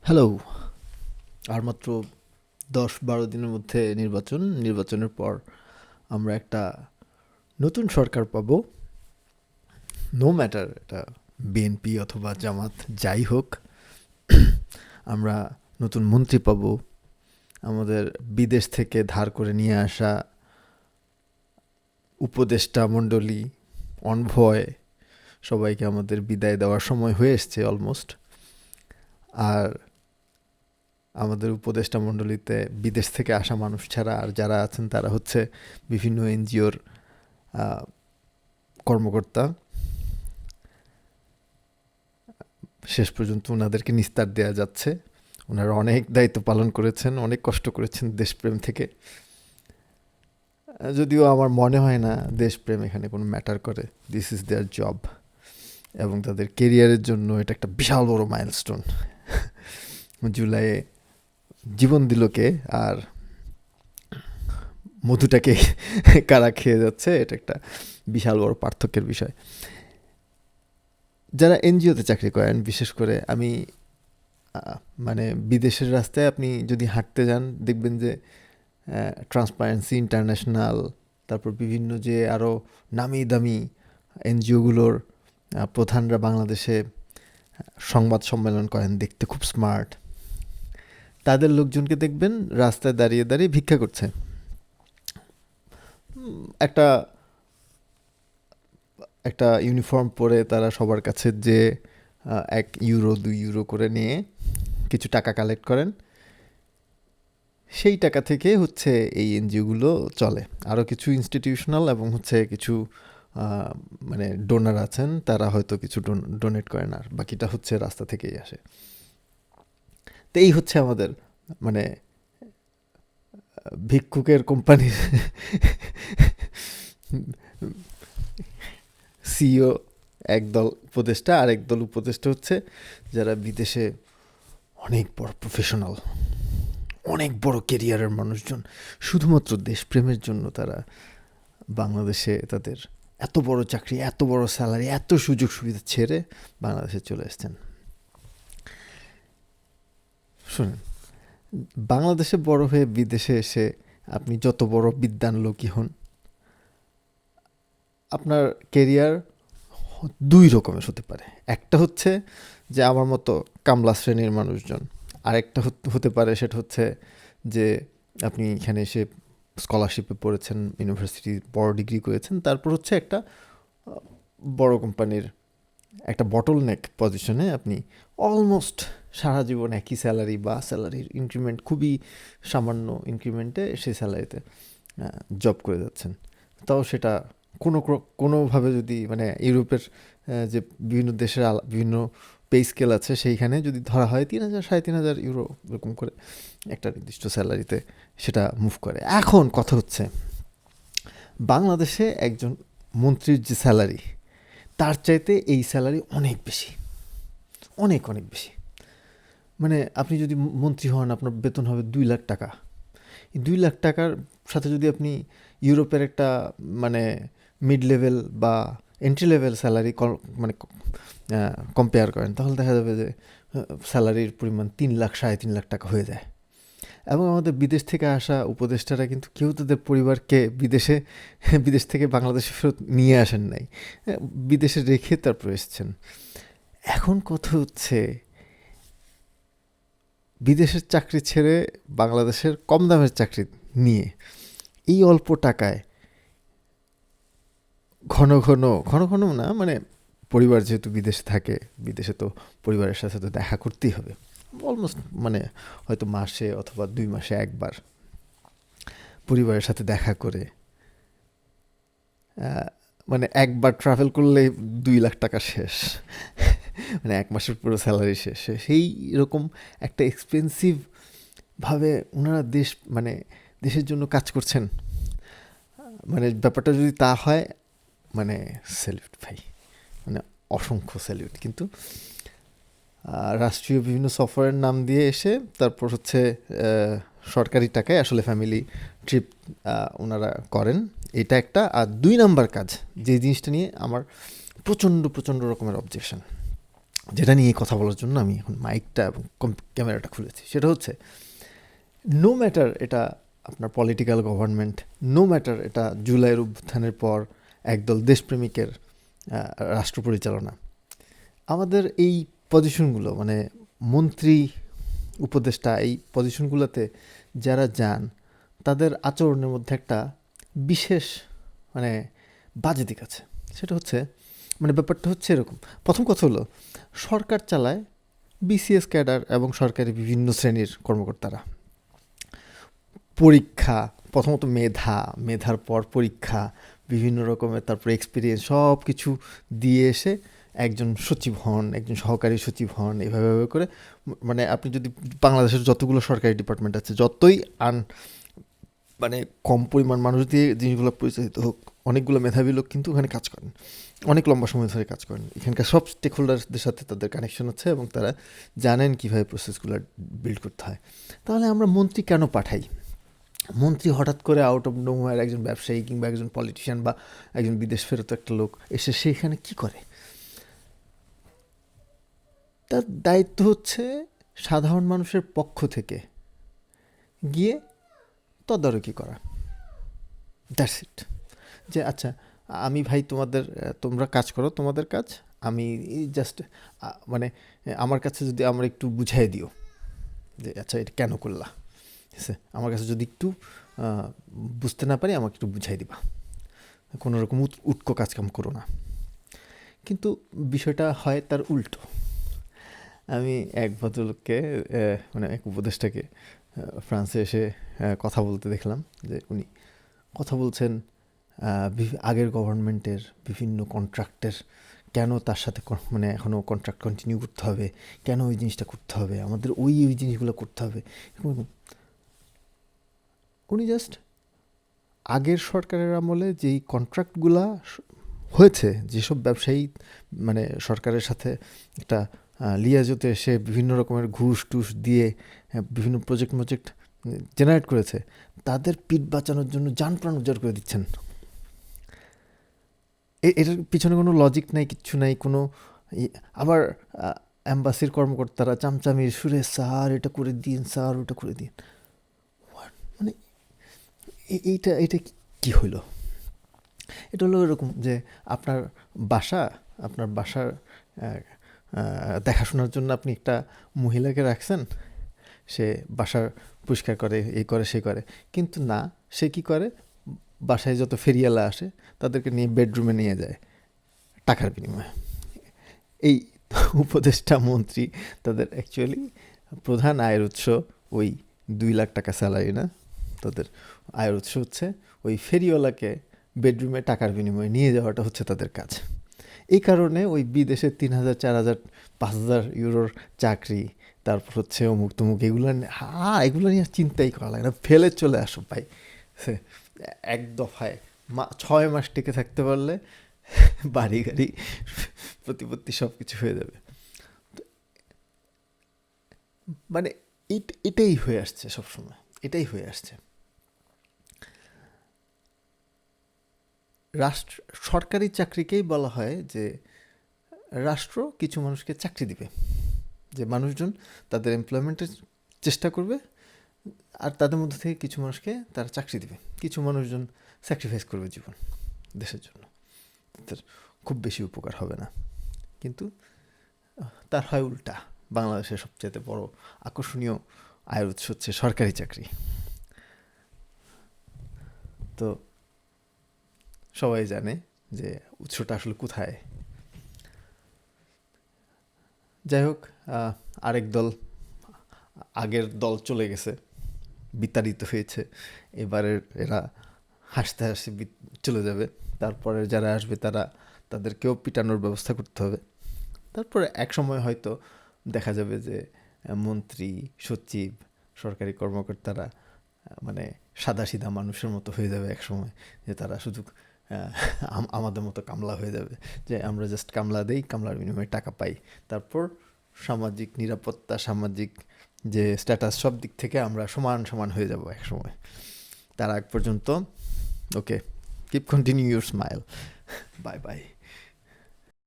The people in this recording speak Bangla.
হ্যালো। আর মাত্র ১০-১২ দিনের মধ্যে নির্বাচনের পর আমরা একটা নতুন সরকার পাবো। নো ম্যাটার এটা বিএনপি অথবা জামাত যাই হোক, আমরা নতুন মন্ত্রী পাবো। আমাদের বিদেশ থেকে ধার করে নিয়ে আসা উপদেষ্টা মণ্ডলী, অনভয়, সবাইকে আমাদের বিদায় দেওয়ার সময় হয়ে এসছে অলমোস্ট। আর আমাদের উপদেষ্টা মণ্ডলীতে বিদেশ থেকে আসা মানুষ ছাড়া আর যারা আছেন তারা হচ্ছে বিভিন্ন এনজিওর কর্মকর্তা। শেষ পর্যন্ত ওনাদেরকে নিস্তার দেওয়া যাচ্ছে। ওনারা অনেক দায়িত্ব পালন করেছেন, অনেক কষ্ট করেছেন দেশপ্রেম থেকে। যদিও আমার মনে হয় না দেশপ্রেম এখানে কোনো ম্যাটার করে। দিস ইজ দেয়ার জব, এবং তাদের কেরিয়ারের জন্য এটা একটা বিশাল বড় মাইলস্টোন। জুলাইয়ে জীবন দিল কে, আর মধুটাকে কারা খেয়ে যাচ্ছে, এটা একটা বিশাল বড় পার্থক্যের বিষয়। যারা এনজিওতে চাকরি করেন, বিশেষ করে আমি মানে বিদেশের রাস্তায় আপনি যদি হাঁটতে যান দেখবেন যে ট্রান্সপারেন্সি ইন্টারন্যাশনাল, তারপর বিভিন্ন যে আরও নামি দামি এনজিওগুলোর প্রধানরা বাংলাদেশে সংবাদ সম্মেলন করেন, দেখতে খুব স্মার্ট। তাদের লোকজনকে দেখবেন রাস্তায় দাঁড়িয়ে দাঁড়িয়ে ভিক্ষা করছে। একটা একটা ইউনিফর্ম পরে তারা সবার কাছে যে 1 ইউরো 2 ইউরো করে নিয়ে কিছু টাকা কালেক্ট করেন। সেই টাকা থেকে হচ্ছে এই এনজিওগুলো চলে। আরও কিছু ইনস্টিটিউশনাল এবং হচ্ছে কিছু মানে ডোনার আছেন, তারা হয়তো কিছু ডোনেট করেন, আর বাকিটা হচ্ছে রাস্তা থেকেই আসে। তো এই হচ্ছে আমাদের মানে ভিক্ষুকের কোম্পানির সিইও একদল উপদেষ্টা, আর একদল উপদেষ্টা হচ্ছে যারা বিদেশে অনেক বড় প্রফেশনাল, অনেক বড় কেরিয়ারের মানুষজন। শুধুমাত্র দেশপ্রেমের জন্য তারা বাংলাদেশে তাদের এত বড় চাকরি, এত বড় স্যালারি, এত সুযোগ সুবিধা ছেড়ে বাংলাদেশে চলে এসেছেন। শুনেন, বাংলাদেশে বড় হয়ে বিদেশে এসে আপনি যত বড় বিদ্বান লোকই হন, আপনার কেরিয়ার 2 রকমের হতে পারে। একটা হচ্ছে যে আমার মতো কামলা শ্রেণীর মানুষজন, আরেকটা হতে পারে সেটা হচ্ছে যে আপনি এখানে এসে স্কলারশিপে পড়েছেন, ইউনিভার্সিটি বড় ডিগ্রি করেছেন, তারপর হচ্ছে একটা বড় কোম্পানির একটা বটল নেক পজিশনে আপনি অলমোস্ট সারা জীবন একই স্যালারি বা স্যালারির ইনক্রিমেন্ট খুবই সামান্য ইনক্রিমেন্টে সেই স্যালারিতে জব করে যাচ্ছেন। তাও সেটা কোনোভাবে যদি মানে ইউরোপের যে বিভিন্ন দেশের বিভিন্ন পে স্কেল আছে সেইখানে যদি ধরা হয় 3,000 3,500 ইউরো এরকম করে একটা নির্দিষ্ট স্যালারিতে সেটা মুভ করে। এখন কথা হচ্ছে বাংলাদেশে একজন মন্ত্রীর যে স্যালারি, তার চাইতে এই স্যালারি অনেক বেশি, অনেক অনেক বেশি। মানে আপনি যদি মন্ত্রী হন, আপনার বেতন হবে 2 লাখ টাকা। এই 2 লাখ টাকার সাথে যদি আপনি ইউরোপের একটা মানে মিড লেভেল বা এন্ট্রি লেভেল স্যালারি মানে কম্পেয়ার করেন, তাহলে দেখা যাবে যে স্যালারির পরিমাণ 3 লাখ 3.5 লাখ টাকা হয়ে যায়। এবং আমাদের বিদেশ থেকে আসা উপদেষ্টারা কিন্তু কেউ তাদের পরিবারকে বিদেশ থেকে বাংলাদেশে ফেরত নিয়ে আসেন নাই, বিদেশে রেখে তারপর এসেছেন। এখন কথা হচ্ছে বিদেশের চাকরি ছেড়ে বাংলাদেশের কম দামের চাকরি নিয়ে এই অল্প টাকায় ঘন ঘন ঘন ঘন না, মানে পরিবার যেহেতু বিদেশে থাকে, বিদেশে তো পরিবারের সাথে তো দেখা করতেই হবে অলমোস্ট, মানে হয়তো মাসে অথবা 2 মাসে একবার পরিবারের সাথে দেখা করে মানে একবার ট্রাভেল করলেই 2 লাখ টাকা শেষ। মানে 1 মাসের পুরো স্যালারি শেষ। সেই রকম একটা এক্সপেন্সিভ ভাবে ওনারা মানে দেশের জন্য কাজ করছেন। মানে ব্যাপারটা যদি তা হয়, মানে স্যালিউট ভাই, মানে অসংখ্য স্যালিউট। কিন্তু রাষ্ট্রীয় বিভিন্ন সফরের নাম দিয়ে এসে তারপর হচ্ছে সরকারি টাকায় আসলে ফ্যামিলি ট্রিপ ওনারা করেন, এটা একটা। আর 2 নাম্বার কাজ, যে জিনিসটা নিয়ে আমার প্রচণ্ড প্রচণ্ড রকমের অবজেকশন, যেটা নিয়ে কথা বলার জন্য আমি এখন মাইকটা এবং ক্যামেরাটা খুলেছি, সেটা হচ্ছে নো ম্যাটার এটা আপনার পলিটিক্যাল গভর্নমেন্ট, নো ম্যাটার এটা জুলাইয়ের অভ্যুত্থানের পর একদল দেশপ্রেমিকের রাষ্ট্র পরিচালনা, আমাদের এই পজিশনগুলো মানে মন্ত্রী উপদেষ্টা এই পজিশনগুলোতে যারা যান তাদের আচরণের মধ্যে একটা বিশেষ মানে বাজে দিক আছে। সেটা হচ্ছে মানে ব্যাপারটা হচ্ছে এরকম, প্রথম কথা হলো সরকার চালায় বিসিএস ক্যাডার এবং সরকারি বিভিন্ন শ্রেণীর কর্মকর্তারা। পরীক্ষা প্রথমত মেধার পর পরীক্ষা, বিভিন্ন রকমের তারপরে এক্সপিরিয়েন্স, সব কিছু দিয়ে এসে একজন সচিব হন, একজন সহকারী সচিব হন, এভাবে করে মানে আপনি যদি বাংলাদেশের যতগুলো সরকারি ডিপার্টমেন্ট আছে যতই মানে কম পরিমাণ মানুষ দিয়ে জিনিসগুলো পরিচালিত হোক, অনেকগুলো মেধাবী লোক কিন্তু ওখানে কাজ করেন, অনেক লম্বা সময় ধরে কাজ করেন। এখানকার সব স্টেক হোল্ডারদের সাথে তাদের কানেকশন আছে এবং তারা জানেন কীভাবে প্রসেসগুলো বিল্ড করতে হয়। তাহলে আমরা মন্ত্রী কেন পাঠাই? মন্ত্রী হঠাৎ করে আউট অফ নোহোয়ার একজন ব্যবসায়ী কিংবা একজন পলিটিশিয়ান বা একজন বিদেশ ফেরত একটা লোক এসে সেখানে কি করে? তার দায়িত্ব হচ্ছে সাধারণ মানুষের পক্ষ থেকে গিয়ে তদারকি করা, দ্যাটস ইট। যে আচ্ছা আমি ভাই তোমরা কাজ করো তোমাদের কাজ, আমি জাস্ট মানে আমার কাছে যদি আমরা একটু বুঝাই দিও যে আচ্ছা এটা কেন করলা, ঠিক আছে, আমার কাছে যদি একটু বুঝতে না পারি আমাকে একটু বুঝাই দিবা, কোনো রকম উটকো কাজকাম করো না। কিন্তু বিষয়টা হয় তার উল্টো। আমি এক ভদ্রলোককে মানে এক উপদেষ্টাকে ফ্রান্সে এসে কথা বলতে দেখলাম, যে উনি কথা বলছেন আগের গভর্নমেন্টের বিভিন্ন কন্ট্রাক্টের কেন তার সাথে মানে এখনও কন্ট্রাক্ট কন্টিনিউ করতে হবে, কেন ওই জিনিসটা করতে হবে, আমাদের ওই জিনিসগুলো করতে হবে। উনি জাস্ট আগের সরকারের আমলে যেই কন্ট্রাক্টগুলা হয়েছে, যেসব ব্যবসায়ী মানে সরকারের সাথে একটা লিয়াজোতে এসে বিভিন্ন রকমের ঘুষ টুস দিয়ে বিভিন্ন প্রজেক্ট জেনারেট করেছে, তাদের পিঠ বাঁচানোর জন্য জান প্রাণ উজাড় করে দিচ্ছেন। এটার পিছনে কোনো লজিক নাই, কিচ্ছু নাই কোনো। আবার অ্যাম্বাসির কর্মকর্তারা চামচামির সুরে স্যার এটা করে দিন, স্যার ওটা করে দিন, মানে এইটা কি হইল? এটা হলো এরকম যে আপনার বাসার দেখাশোনার জন্য আপনি একটা মহিলাকে রাখছেন, সে বাসার পরিষ্কার করে, এই করে সে করে, কিন্তু না, সে কি করে বাসায় যত ফেরিয়ালা আসে তাদেরকে নিয়ে বেডরুমে নিয়ে যায় টাকার বিনিময়ে। এই উপদেষ্টা মন্ত্রী তাদের অ্যাকচুয়ালি প্রধান আয়ের উৎস ওই 2 লাখ টাকা স্যালারি না, তাদের আয়ের উৎস হচ্ছে ওই ফেরিওয়ালাকে বেডরুমে টাকার বিনিময়ে নিয়ে যাওয়াটা হচ্ছে তাদের কাজ। এই কারণে ওই বিদেশে 3,000 4,000 5,000 ইউরোর চাকরি, তারপর হচ্ছে অমুক তমুক, এগুলো নিয়ে চিন্তাই করা লাগে না, ফেলে চলে আসো ভাই। এক দফায় 6 মাস টিকে থাকতে পারলে বাড়ি গাড়ি প্রতিপত্তি সব কিছু হয়ে যাবে। মানে এটাই হয়ে আসছে সবসময়, এটাই হয়ে আসছে। সরকারি চাকরিকেই বলা হয় যে রাষ্ট্র কিছু মানুষকে চাকরি দিবে, যে মানুষজন তাদের এমপ্লয়মেন্টের চেষ্টা করবে আর তাদের মধ্যে থেকে কিছু মানুষকে তারা চাকরি দিবে, কিছু মানুষজন স্যাক্রিফাইস করবে জীবন দেশের জন্য, তাদের খুব বেশি উপকার হবে না। কিন্তু তার হয় উল্টা, বাংলাদেশের সবচেয়ে বড় আকর্ষণীয় আয়ের উৎস হচ্ছে সরকারি চাকরি। তো সবাই জানে যে উৎসটা আসলে কোথায়। যাই হোক, আরেক দল, আগের দল চলে গেছে, বিতাড়িত হয়েছে, এবারের এরা হাসতে হাসতে চলে যাবে, তারপরে যারা আসবে তাদেরকেও পিটানোর ব্যবস্থা করতে হবে। তারপরে এক সময় হয়তো দেখা যাবে যে মন্ত্রী সচিব সরকারি কর্মকর্তারা মানে সাদাসিধা মানুষের মতো হয়ে যাবে এক সময়, যে তারা শুধু আমাদের মতো কামলা হয়ে যাবে, যে আমরা জাস্ট কামলা দেই, কামলার বিনিময়ে টাকা পাই, তারপর সামাজিক নিরাপত্তা, সামাজিক যে স্ট্যাটাস, সব দিক থেকে আমরা সমান হয়ে যাব এক সময়। তার আগ পর্যন্ত okay, keep continue your smile, bye by.